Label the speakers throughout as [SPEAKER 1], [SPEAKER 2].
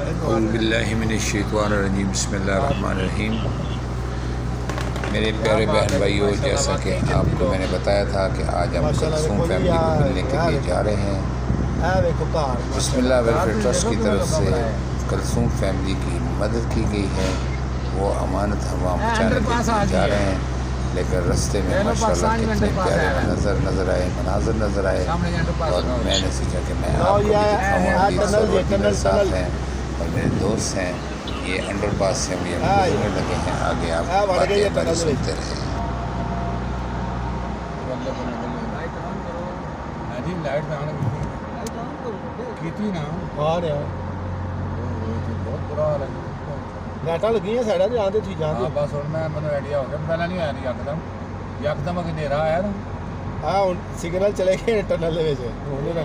[SPEAKER 1] औज़ुबिल्लाहिमिनश्शैतानिर्रजीम बिस्मिल्लाहिर्रहमानिर्रहीम। मेरे प्यारे बहन भाइयों, जैसा कि आपको मैंने बताया था कि आज हम कलसूम फैमिली को मिलने के लिए जा रहे हैं। बिस्मिल्लाह वेलफेयर ट्रस्ट की तरफ से कलसूम फैमिली की मदद की गई है। वो अमानत हम वहाँ पहुँचाने के लिए जा रहे हैं, लेकिन रास्ते में माशाल्लाह कितने प्यारे मनाजर नज़र आए और मैंने सोचा कि मैं आपको भी दिखाऊँ। मेरे साथ हैं और मेरे दोस्त हैं। ये अंडरपास से हम ये गुजरने लगे हैं। आगे आप बातें हमारी सुनते रहे।
[SPEAKER 2] लाइटा लगी साइडा से आते थी जाते
[SPEAKER 3] बस हुण मैं मैंने आइडिया हो गया। पहला नहीं आया यकदम अगर नेरा आया ना।
[SPEAKER 2] हाँ हुण सिग्नल चले गए टनल दे विच हुण ना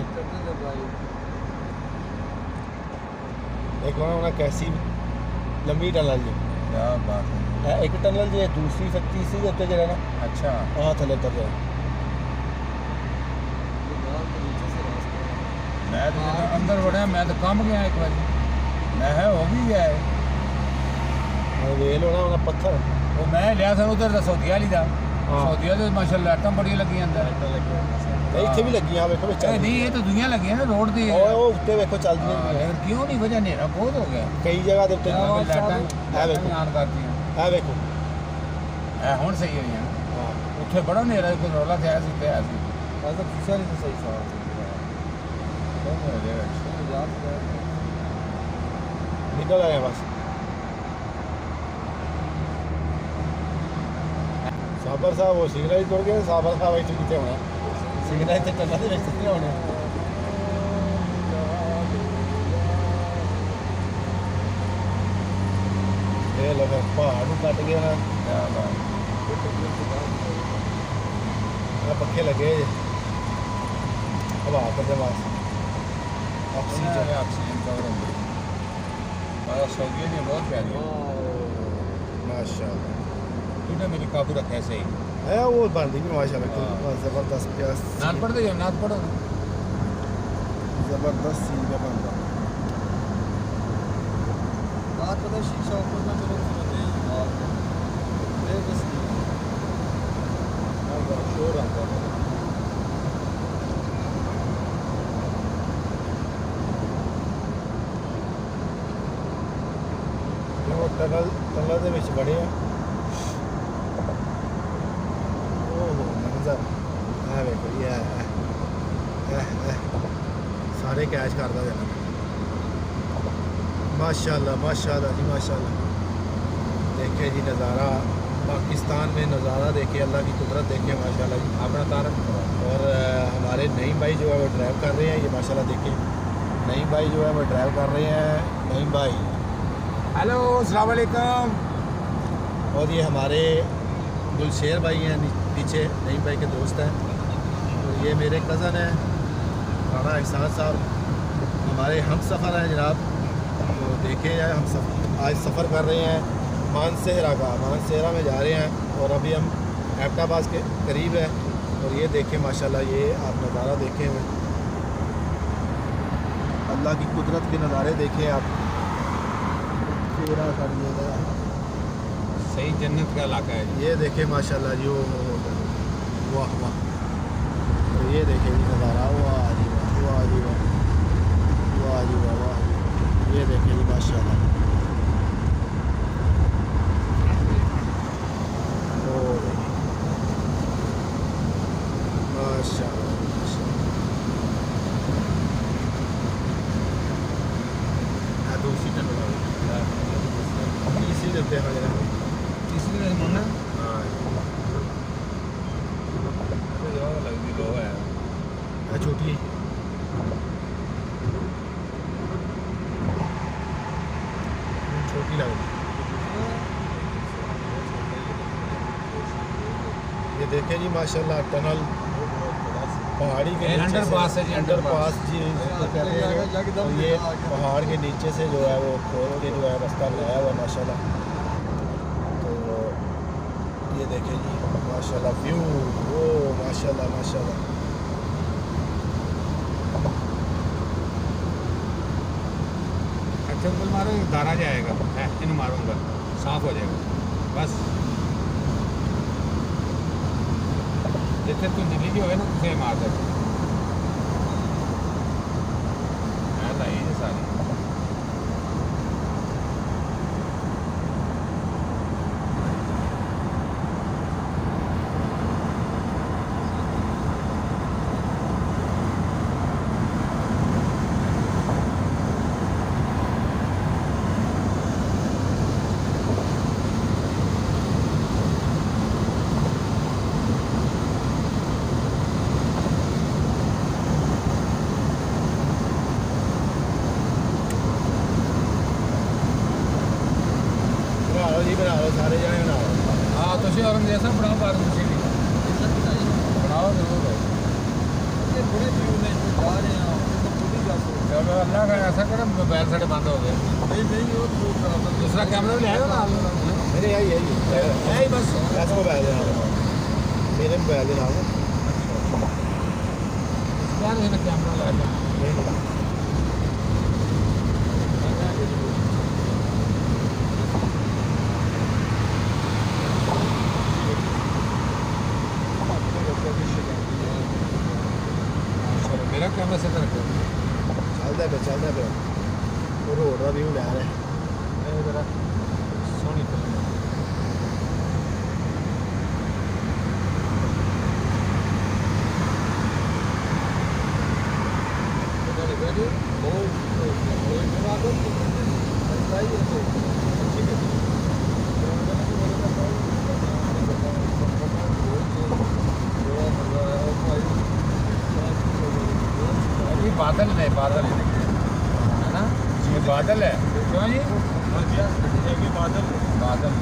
[SPEAKER 2] एक होना कैसी लंबी टनल जी।
[SPEAKER 3] क्या बात है।
[SPEAKER 2] एक टनल जी दूसरी तीसरी उत्ते जरा ना।
[SPEAKER 3] अच्छा
[SPEAKER 2] हाँ थले उतर जाए।
[SPEAKER 3] मैं तो अंदर बढ़िया, मैं तो कम गया एक बार। मैं है हो भी गया है
[SPEAKER 2] वेल होना पत्थर
[SPEAKER 3] वो मैं लिया था उधर सऊदी वाली का। सऊदी तो माशाल्लाह लाइटां बड़ी लगी अंदर।
[SPEAKER 2] इत्थे भी लगी हाँ वेखो
[SPEAKER 3] नहीं ये तो दुनिया लगी है ना रोड दी।
[SPEAKER 2] उत्ते वेखो चलदी
[SPEAKER 3] लेकिन क्यों नहीं वजह नेरा बहुत हो गया
[SPEAKER 2] कई जगह दे उत्ते
[SPEAKER 3] लाइटां
[SPEAKER 2] है वेखो
[SPEAKER 3] ऑन करती हैं।
[SPEAKER 2] है वेखो
[SPEAKER 3] है हुण सही होई है। उत्थे बड़ा नेरा कोई रौला थे ऐसी ते ऐसी
[SPEAKER 2] तो शीशा नहीं तो सही साफ निकल आए बस। साबर साहब वो सिग्नल तोड़ गए। साबर साहब इतने कितने होने सिग्नल इतने टनल के कितने होने। ये लो फिर पहाड़ कट गया ना। पखे लगे हवा करते बस ऑक्सीजन
[SPEAKER 3] कवर होंगे। सऊदी ने बहुत प्यारी है
[SPEAKER 2] माशाल्लाह।
[SPEAKER 3] तूने मेरी काबू रखा सही
[SPEAKER 2] है वो बनती भी माशाल्लाह जबरदस्त प्यास
[SPEAKER 3] नाथ पढ़ते जाओ नाथ पढ़ो
[SPEAKER 2] जबरदस्त सीन का बनता बात पता शीशा ऊपर ना मेरे शोर आता है। टनल ਦੇ ਵਿੱਚ ਬੜੇ ਆ। ਉਹ ਮੰਜ਼ਰ ਆ ਵੇਖੋ ਜੀ ਸਾਰੇ ਕੈਚ ਕਰਦਾ ਜਾਣਾ। माशाल्लाह माशाल्लाह जी माशाल्लाह। देखे जी नज़ारा पाकिस्तान में नज़ारा देखे, अल्लाह की कुदरत देखे माशाल्लाह जी अपना तारक। और हमारे नईम भाई जो है वो ड्राइव कर रहे हैं। ये माशाल्लाह देखें नईम भाई जो है वो ड्राइव कर रहे हैं। नईम भाई
[SPEAKER 3] हेलो अस्सलाम वालेकुम।
[SPEAKER 2] और ये हमारे गुलशेर भाई हैं पीछे, नईम भाई के दोस्त हैं। और ये मेरे कज़न हैं राना एहसान साहब, हमारे हम सफ़र हैं जनाब। तो देखे हम आज सफ़र कर रहे हैं मानसेहरा का। मानसेहरा में जा रहे हैं और अभी हम एबटाबाद के करीब है। और ये देखें माशाल्लाह, ये आप नज़ारा देखें, अल्लाह की कुदरत के नज़ारे देखें आप। पूरा करिएगा
[SPEAKER 3] सही जन्नत का इलाका है।
[SPEAKER 2] ये देखें माशाल्लाह जी। वाह वाह। तो ये देखें जी नज़ारा। वाह जी वाह वाह जी वाह वाह जी वाह वाह। ये देखें जी माशाल्लाह। ओ देखिए माशाल्लाह माशाल्लाह। दूसरी टनल इसी देते हैं जरा
[SPEAKER 3] तीसरी में मुन्ना
[SPEAKER 2] हाँ
[SPEAKER 3] लगती लो है
[SPEAKER 2] छोटी छोटी लग रही। ये देखें जी माशाल्लाह टनल पहाड़ी के
[SPEAKER 3] अंडरपास है जी।
[SPEAKER 2] अंडरपास जी कहते हैं। और ये पहाड़ के नीचे से जो है वो खोल के जो है रास्ता बनाया हुआ माशाल्लाह। तो ये देखें जी माशाल्लाह व्यू। ओ माशाल्लाह माशाल्लाह।
[SPEAKER 3] ਇੱਥੇ ਉਂਗਲ ਮਾਰੋ ਦਾਣਾ ਜਾਏਗਾ ਹੈ ਇਹਨੂੰ ਮਾਰੂੰਗਾ ਸਾਫ਼ ਹੋ ਜਾਏਗਾ ਬਸ ਜਿੱਥੇ ਤੂੰ ਨੀਲੀ ਜਿਹੀ ਹੋਵੇ ਨਾ ਤੁਸੀਂ ਇਹ ਮਾਰ ਦੇ ਮੈਂ ਲਾਈ ਇਹ ਸਾਰੀ
[SPEAKER 2] ਬਣਾ ਲਓ ਜੀ ਬਣਾ ਲਓ ਸਾਰੇ ਜਣੇ ਬਣਾ ਲਓ
[SPEAKER 3] ਹਾਂ ਤੁਸੀਂ ਔਰੰਗਜ਼ੇਬ ਸਾਹਿਬ ਬਣਾਓ ਬਾਅਦ ਤੁਸੀਂ ਵੀ ਬਣਾਓ ਜ਼ਰੂਰ
[SPEAKER 2] ਥੋੜੇ ਵਿਊ ਨੇ ਜਾ ਰਹੇ ਆ
[SPEAKER 3] चलो अल्लाह का ऐसा करे मोबाइल साढ़े बंद हो गए
[SPEAKER 2] नहीं वो
[SPEAKER 3] दूसरा कैमरा भी ले आएगा ना
[SPEAKER 2] मेरे यही बस ऐसा मोबाइल दे नाल मेरे मोबाइल दे नाल
[SPEAKER 3] यार ये कैमरा लगा मेरा कैमरा से रखो
[SPEAKER 2] ਚੱਲਦਾ ਪਿਆ ਉਹ ਰੋਡ ਦਾ ਵਿਊ ਲੈ ਰਿਹਾ
[SPEAKER 3] ਇਹ ਜਰਾ ਸੋਹਣੀ ਫਿਲਮ बादल है बादल है ना ये बादल है क्यों जी बादल बादल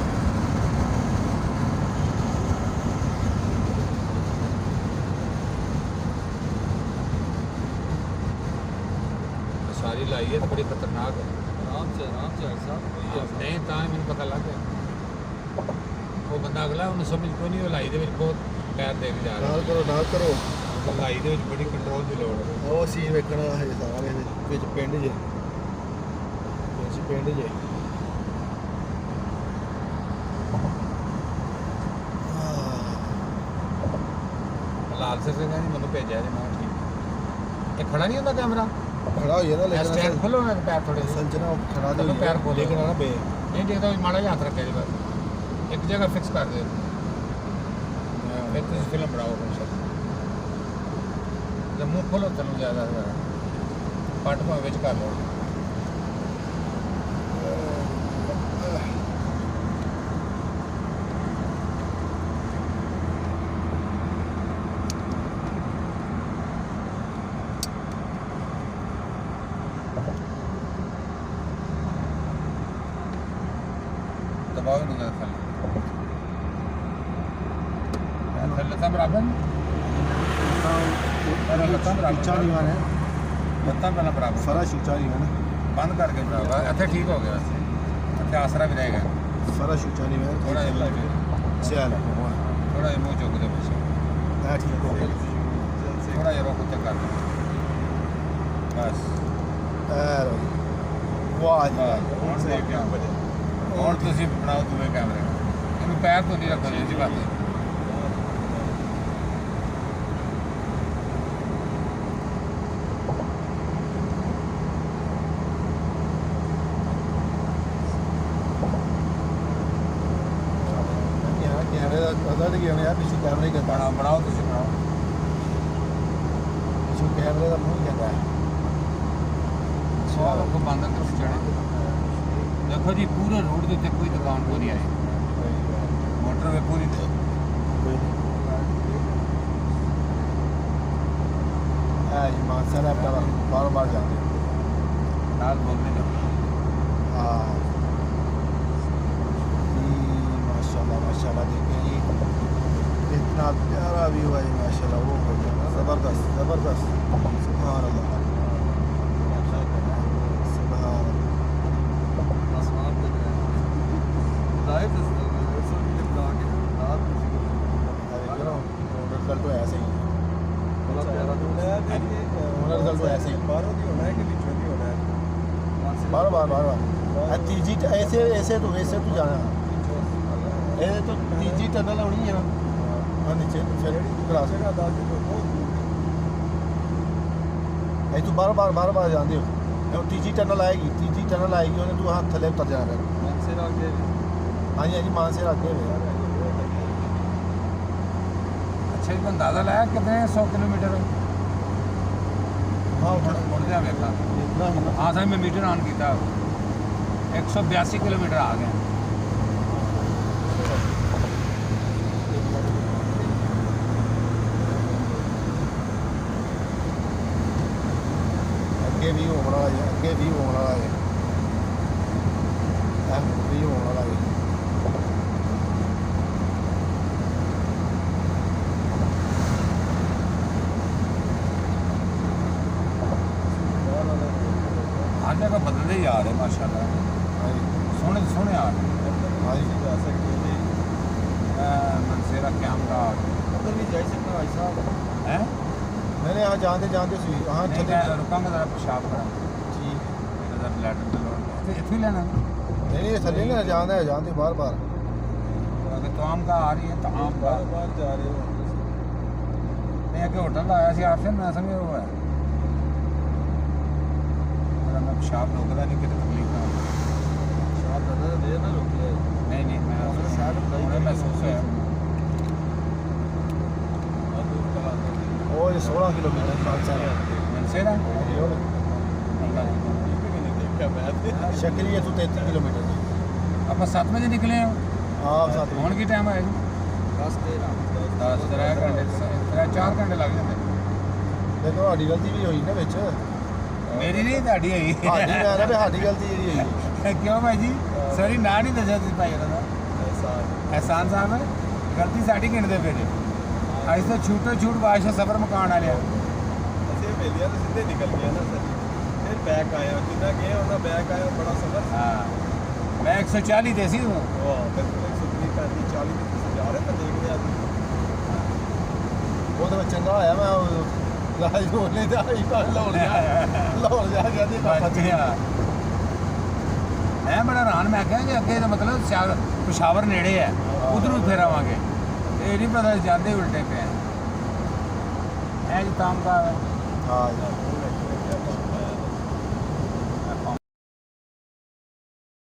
[SPEAKER 3] सारी लाई है तो बड़ी खतरनाक है आराम से साहब नहीं तो मैंने पता लग गया वो बंदा अगला उन्हें समझ को नहीं वो लाई दे बहुत पैर दे के जा रहा
[SPEAKER 2] ਨਾਲ ਕਰੋ
[SPEAKER 3] लाई दे बड़ी कंट्रोल की लोड़ है
[SPEAKER 2] ਉਹ ਸੀਨ ਵੇਖਣਾ ਹਜੇ ਸਾਰਾ ਵਿੱਚ ਪਿੰਡ ਜੇ ਪਿੰਡ ਜੇ
[SPEAKER 3] लाल से नहीं मतलब भेजा जी मैं ठीक ये खड़ा नहीं होता कैमरा
[SPEAKER 2] ਖੜਾ ਹੋ ਜਾਂਦਾ
[SPEAKER 3] स्टैंड
[SPEAKER 2] ਲੇਕਿन
[SPEAKER 3] खोलो ना पैर थोड़े से
[SPEAKER 2] ਅਸਲ ਚ ਨਾ ਉਹ ਖੜਾ
[SPEAKER 3] चलो
[SPEAKER 2] ਦੇ
[SPEAKER 3] पैर खोलो
[SPEAKER 2] ਲੇਕਿन ਨਾ ਬੇ
[SPEAKER 3] नहीं देखता भी माड़ा हाथ रखे जी बस एक जगह फिक्स कर दे फिर तुम फिल्म बनाओ कौन सा जब मुँह खोलो चलो ज़्यादा पट भाव विच कर लो दबाओ नहीं थल्ले लत्ता बराबर पहले लत्ता बराबर
[SPEAKER 2] ਉੱਚਾ ਦੀਵਾਨ ਹੈ
[SPEAKER 3] लत्ता पहले बराबर
[SPEAKER 2] ਫਰਸ਼ ਉੱਚਾ ਦੀਵਾਨ ਹੈ
[SPEAKER 3] बंद करके बराबर अच्छा ठीक हो गया वैसे अच्छा आसरा भी रहेगा
[SPEAKER 2] ਫਰਸ਼ ਉੱਚਾ ਦੀਵਾਨ
[SPEAKER 3] थोड़ा जिहा
[SPEAKER 2] ਚੱਲ
[SPEAKER 3] थोड़ा जिहा मुँह चुक दे पीछे
[SPEAKER 2] ਆ ਠੀਕ ਹੋ ਗਿਆ
[SPEAKER 3] थोड़ा जिहा रुख उत्ते कर दे बस
[SPEAKER 2] ਐ ਲੋ ਵਾਹ ਜੀ
[SPEAKER 3] ਹੁਣ ਸਹੀ ਕਿਉਂ ਬਜੇ ਹੁਣ ਤੁਸੀਂ ਬਣਾਓ ਦੂਏ ਕੈਮਰੇ ਇਹਨੂੰ ਪੈਰ ਤੋਂ ਨਹੀਂ ਰੱਖੋ ਜੀ ਬਾਤ
[SPEAKER 2] ਕੈਮਰੇ ਦਾ ਪਤਾ ਨਹੀਂ ਕਿਉਂ ਯਾਰ ਪਿੱਛੇ ਕੈਮਰੇ ਕਹਿੰਦਾ
[SPEAKER 3] ਬਣਾਓ ਤੁਸੀਂ ਬਣਾਓ
[SPEAKER 2] ਪਿੱਛੇ ਕੈਮਰੇ ਦਾ ਮੂੰਹ ਕਹਿੰਦਾ
[SPEAKER 3] ਸਵਾਲ ਕੋ ਬੰਦ ਕਰ ਚੜੇ देखो जी पूरे रोड के उत्ते कोई दुकान को नहीं आई मोटरवे पूरी
[SPEAKER 2] मानसा ने अपना बार बार जाते
[SPEAKER 3] नाल बोलने का
[SPEAKER 2] हाँ माशाल्लाह देखिए जी कितना प्यारा व्यू है माशाल्लाह वो हो गया ज़बरदस्त ज़बरदस्त सुभान अल्लाह रिजल्ट तो ऐसे ही रिजल्ट तो ऐसे ही बार बार तीजी ऐसे तो जाना ये तो तीजी टनल होनी है ना हाँ नीचे फिर क्रॉस ये तो बार बार जाते हो तीजी टनल आएगी उन्हें तू हाँ थले उतर जाना हाँ जी मानसर आगे
[SPEAKER 3] अच्छा जी अंदाजा लाया कितने 100 किलोमीटर
[SPEAKER 2] हाँ
[SPEAKER 3] मुड़ जा देखा हाँ सर मैं मीटर ऑन किया 182 किलोमीटर आ गए
[SPEAKER 2] अगे भी होने वाला है अगे भी होने वाला है भी होने वाला है
[SPEAKER 3] हर जगह बदलते ही आ रहे माशाल्लाह सोहने सोहने आ रहे
[SPEAKER 2] हाँ जी जा सकते
[SPEAKER 3] मनसेरा क्याम का
[SPEAKER 2] उधर भी जा सकते भाई साहब
[SPEAKER 3] है
[SPEAKER 2] मैंने यहाँ जाते सी हाँ
[SPEAKER 3] नहीं
[SPEAKER 2] थले
[SPEAKER 3] मैं रुकांगा जरा पेशाब करा
[SPEAKER 2] ठीक
[SPEAKER 3] मेरा जरा लैटर चलो इतने ही लेना
[SPEAKER 2] नहीं थले ना जाना है जाते बार
[SPEAKER 3] अगर तो आम का आ रही है तो आम का
[SPEAKER 2] बार जा रहे हो
[SPEAKER 3] नहीं आके होटल आया सी आपसे मैं समझ हुआ है मेरा मैं पेशाब रोकदा नहीं कितनी तकलीफ ना हो नहीं मैं उन्हें महसूस है
[SPEAKER 2] और 16 किलोमीटर
[SPEAKER 3] मनसेरा
[SPEAKER 2] शक्रिया तो 33 किलोमीटर
[SPEAKER 3] आप 7 बजे निकले हो
[SPEAKER 2] हाँ साथ
[SPEAKER 3] ਹੁਣ ਕੀ ਟਾਈਮ ਹੈ ਜੀ 10 13 4 ਘੰਟੇ ਲੱਗ ਜਾਂਦੇ
[SPEAKER 2] देखो साड़ी गलती भी हुई ना बिच
[SPEAKER 3] ਮੇਰੀ ਨਹੀਂ ਤੁਹਾਡੀ ਹੋਈ
[SPEAKER 2] साड़ी मैं ना भी साड़ी गलती जी हुई
[SPEAKER 3] ਕਿਉਂ ਭਾਈ ਜੀ ਸਰੀ ਨਾ ਨਹੀਂ ਦੱਸਿਆ ਤੁਸੀਂ ਭਾਈ ਉਹਨਾਂ ਦਾ एहसान साहब गलती साड़ी गिनते पे जे ਅੱਜ ਤਾਂ ਛੂਟੋ ਛੂਟ ਬਾਦਸ਼ਾਹ ਸਫਰ ਮਕਾਨ ਵਾਲਿਆ
[SPEAKER 2] ਅਸੀਂ ਵੇਲਿਆ ਤਾਂ ਸਿੱਧੇ ਨਿਕਲ ਗਿਆ ਨਾ ਸਰ ਫਿਰ ਬੈਕ ਆਇਆ ਜਿੱਦਾਂ ਗਏ ਉਹਨਾਂ ਬੈਕ ਆਇਆ ਬੜਾ ਸਫਰ
[SPEAKER 3] ਹਾਂ ਮੈਂ 140 ਤੇ ਸੀ ਉਦੋਂ
[SPEAKER 2] ਵਾਹ ਬਿਲਕੁਲ 130 35 40 ਤੇ ਤੁਸੀਂ ਜਾ ਰਹੇ ਤਾਂ ਦੇਖਦੇ ਆ ਉਹ ਤਾਂ ਚੰਗਾ ਹੋਇਆ ਮੈਂ ਰਾਜ ਹੋਣੇ ਦਾ ਹੀ ਕਰ ਲਾਉਣ ਜਾ ਗਿਆ ਤੇ ਪਾਪਾ ਜੀ
[SPEAKER 3] ਮੈਂ ਬੜਾ ਹੈਰਾਨ ਮੈਂ ਕਿਹਾ ਕਿ ਅੱਗੇ ਦਾ ਮਤਲਬ ਪਿਸ਼ਾਵਰ ਨੇੜੇ ਹੈ ਉਧਰੋਂ ਫੇਰ ਆਵਾਂਗੇ ਇਹ ਨਹੀਂ ਪਤਾ ਜਾਂਦੇ ਉਲਟੇ ਪਏ ਐ ਜੀ ਕੰਮ ਦਾ
[SPEAKER 2] ਹਾਂ